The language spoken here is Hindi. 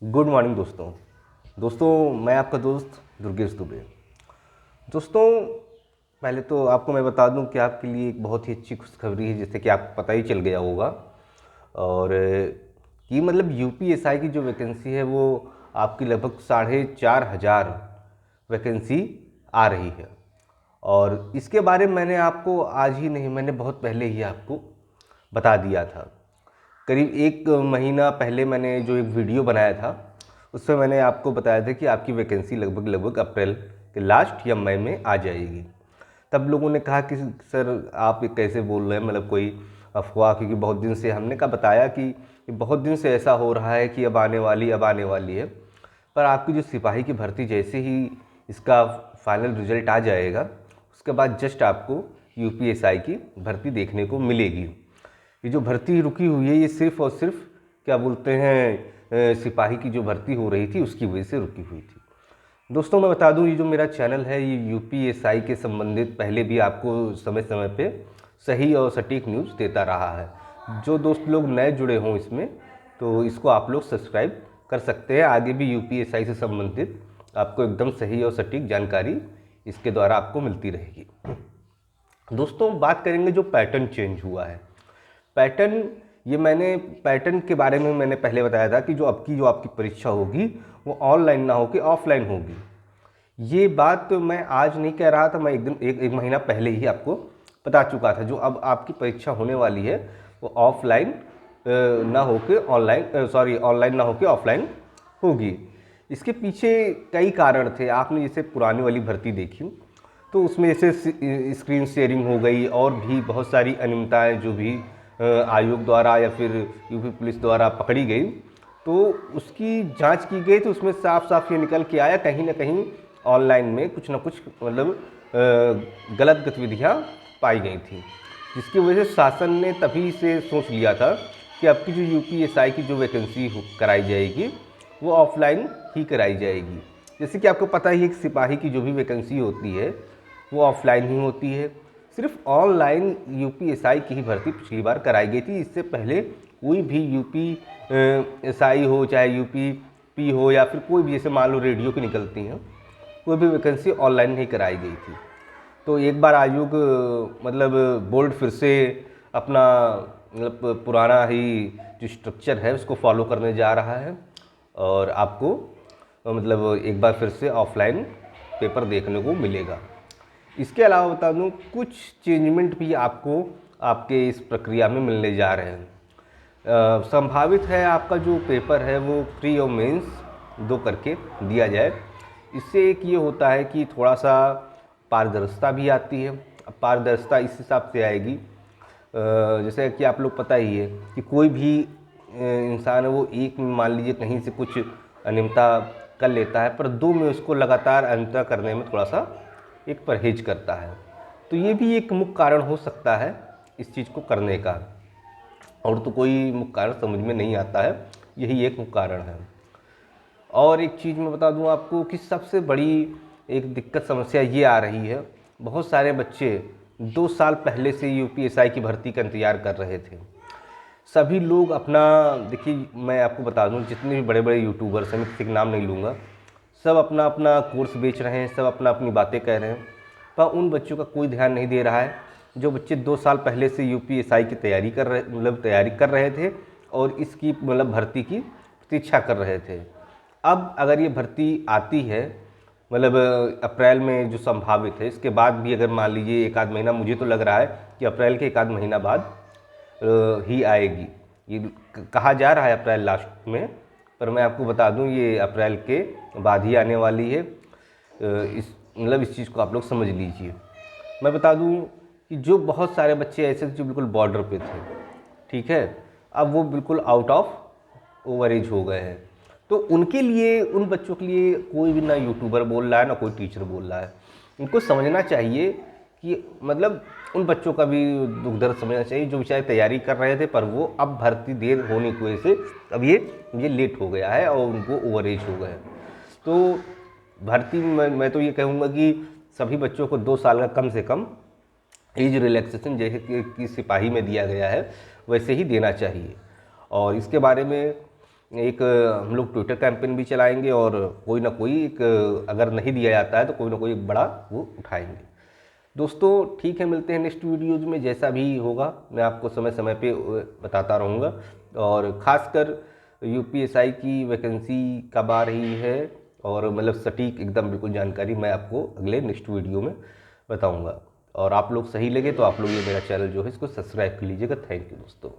गुड मॉर्निंग दोस्तों मैं आपका दोस्त दुर्गेश दुबे। दोस्तों, पहले तो आपको मैं बता दूं कि आपके लिए एक बहुत ही अच्छी खुशखबरी है, जिससे कि आपको पता ही चल गया होगा। और कि मतलब यूपीएसआई की जो वैकेंसी है वो आपकी लगभग 4,500 वैकेंसी आ रही है। और इसके बारे में मैंने आपको आज ही नहीं, मैंने बहुत पहले ही आपको बता दिया था। करीब एक महीना पहले मैंने जो एक वीडियो बनाया था उसमें मैंने आपको बताया था कि आपकी वैकेंसी लगभग अप्रैल के लास्ट या मई में आ जाएगी। तब लोगों ने कहा कि सर आप ये कैसे बोल रहे हैं, मतलब कोई अफवाह, क्योंकि बहुत दिन से हमने कहा बताया कि बहुत दिन से ऐसा हो रहा है कि अब आने वाली है। पर आपकी जो सिपाही की भर्ती जैसे ही इसका फाइनल रिजल्ट आ जाएगा उसके बाद जस्ट आपको यूपीएसआई की भर्ती देखने को मिलेगी। ये जो भर्ती रुकी हुई है ये सिर्फ और सिर्फ क्या बोलते हैं सिपाही की जो भर्ती हो रही थी उसकी वजह से रुकी हुई थी। दोस्तों मैं बता दूं, ये जो मेरा चैनल है ये यूपीएसआई के संबंधित पहले भी आपको समय समय पे सही और सटीक न्यूज़ देता रहा है। जो दोस्त लोग नए जुड़े हों इसमें तो इसको आप लोग सब्सक्राइब कर सकते हैं। आगे भी यूपीएसआई से संबंधित आपको एकदम सही और सटीक जानकारी इसके द्वारा आपको मिलती रहेगी। दोस्तों बात करेंगे जो पैटर्न चेंज हुआ है। पैटर्न, ये मैंने पैटर्न के बारे में मैंने पहले बताया था कि जो आपकी परीक्षा होगी वो ऑनलाइन ना होकर ऑफलाइन होगी। ये बात तो मैं आज नहीं कह रहा था, मैं एक महीना पहले ही आपको बता चुका था। जो अब आपकी परीक्षा होने वाली है वो ऑफलाइन ना होकर ऑनलाइन ना होकर ऑफलाइन होगी। इसके पीछे कई कारण थे। आपने जैसे पुरानी वाली भर्ती देखी तो उसमें जैसे स्क्रीन शेयरिंग हो गई और भी बहुत सारी अनियमितताएँ जो भी आयोग द्वारा या फिर यूपी पुलिस द्वारा पकड़ी गई तो उसकी जांच की गई तो उसमें साफ साफ ये निकल के आया कहीं ना कहीं ऑनलाइन में कुछ ना कुछ मतलब गलत गतिविधियां पाई गई थी, जिसकी वजह से शासन ने तभी से सोच लिया था कि आपकी जो यूपीएसआई की जो वैकेंसी कराई जाएगी वो ऑफलाइन ही कराई जाएगी। जैसे कि आपको पता ही है कि सिपाही की जो भी वैकेंसी होती है वो ऑफलाइन ही होती है। सिर्फ ऑनलाइन यूपीएसआई की ही भर्ती पिछली बार कराई गई थी। इससे पहले कोई भी यूपीएसआई हो चाहे यूपीपी हो या फिर कोई भी, जैसे मान लो रेडियो की निकलती हैं, कोई भी वैकेंसी ऑनलाइन नहीं कराई गई थी। तो एक बार आयोग मतलब बोर्ड फिर से अपना मतलब पुराना ही जो स्ट्रक्चर है उसको फॉलो करने जा रहा है और आपको मतलब एक बार फिर से ऑफलाइन पेपर देखने को मिलेगा। इसके अलावा बता दूं कुछ चेंजमेंट भी आपको आपके इस प्रक्रिया में मिलने जा रहे हैं। संभावित है आपका जो पेपर है वो प्री और मेंस 2 करके दिया जाए। इससे एक ये होता है कि थोड़ा सा पारदर्शिता भी आती है। अब पारदर्शिता इस हिसाब से आएगी, जैसे कि आप लोग पता ही है कि कोई भी इंसान है वो एक में मान लीजिए कहीं से कुछ अनियमितता कर लेता है पर 2 में उसको लगातार अनियमितता करने में थोड़ा सा एक परहेज करता है। तो ये भी एक मुख्य कारण हो सकता है इस चीज़ को करने का, और तो कोई मुख्य कारण समझ में नहीं आता है, यही एक मुख्य कारण है। और एक चीज़ मैं बता दूं आपको कि सबसे बड़ी एक दिक्कत समस्या ये आ रही है, बहुत सारे बच्चे 2 साल पहले से यूपीएसआई की भर्ती का इंतज़ार कर रहे थे। सभी लोग अपना, देखिए मैं आपको बता दूं जितने भी बड़े बड़े यूट्यूबर्स हैं, मैं किसी का नाम नहीं लूँगा, सब अपना अपना कोर्स बेच रहे हैं, सब अपना अपनी बातें कह रहे हैं, पर उन बच्चों का कोई ध्यान नहीं दे रहा है जो बच्चे 2 साल पहले से यूपीएसआई की तैयारी कर रहे थे और इसकी मतलब भर्ती की प्रतीक्षा कर रहे थे। अब अगर ये भर्ती आती है मतलब अप्रैल में जो संभावित है, इसके बाद भी अगर मान लीजिए एक आध महीना, मुझे तो लग रहा है कि अप्रैल के एक आध महीना बाद ही आएगी। ये कहा जा रहा है अप्रैल लास्ट में, पर मैं आपको बता दूं ये अप्रैल के बाद ही आने वाली है। इस चीज़ को आप लोग समझ लीजिए। मैं बता दूं कि जो बहुत सारे बच्चे ऐसे जो बिल्कुल बॉर्डर पे थे, ठीक है, अब वो बिल्कुल आउट ऑफ ओवर एज हो गए हैं। तो उनके लिए, उन बच्चों के लिए कोई भी ना यूट्यूबर बोल रहा है ना कोई टीचर बोल रहा है। उनको समझना चाहिए कि मतलब उन बच्चों का भी दुख दर्द समझना चाहिए जो बेचारे तैयारी कर रहे थे पर वो अब भर्ती देर होने की वजह से अब ये लेट हो गया है और उनको ओवर एज हो गए। तो भर्ती में मैं तो ये कहूँगा कि सभी बच्चों को 2 साल का कम से कम एज रिलैक्सेशन जैसे कि सिपाही में दिया गया है वैसे ही देना चाहिए। और इसके बारे में एक हम लोग ट्विटर कैंपेन भी चलाएंगे और कोई ना कोई एक अगर नहीं दिया जाता है तो कोई ना कोई एक बड़ा वो उठाएंगे। दोस्तों ठीक है, मिलते हैं नेक्स्ट वीडियोज़ में। जैसा भी होगा मैं आपको समय समय पे बताता रहूँगा। और ख़ासकर यूपीएसआई की वैकेंसी कब आ रही है और मतलब सटीक एकदम बिल्कुल जानकारी मैं आपको अगले नेक्स्ट वीडियो में बताऊँगा। और आप लोग सही लगे तो आप लोग ये मेरा चैनल जो है इसको सब्सक्राइब कर लीजिएगा। थैंक यू दोस्तों।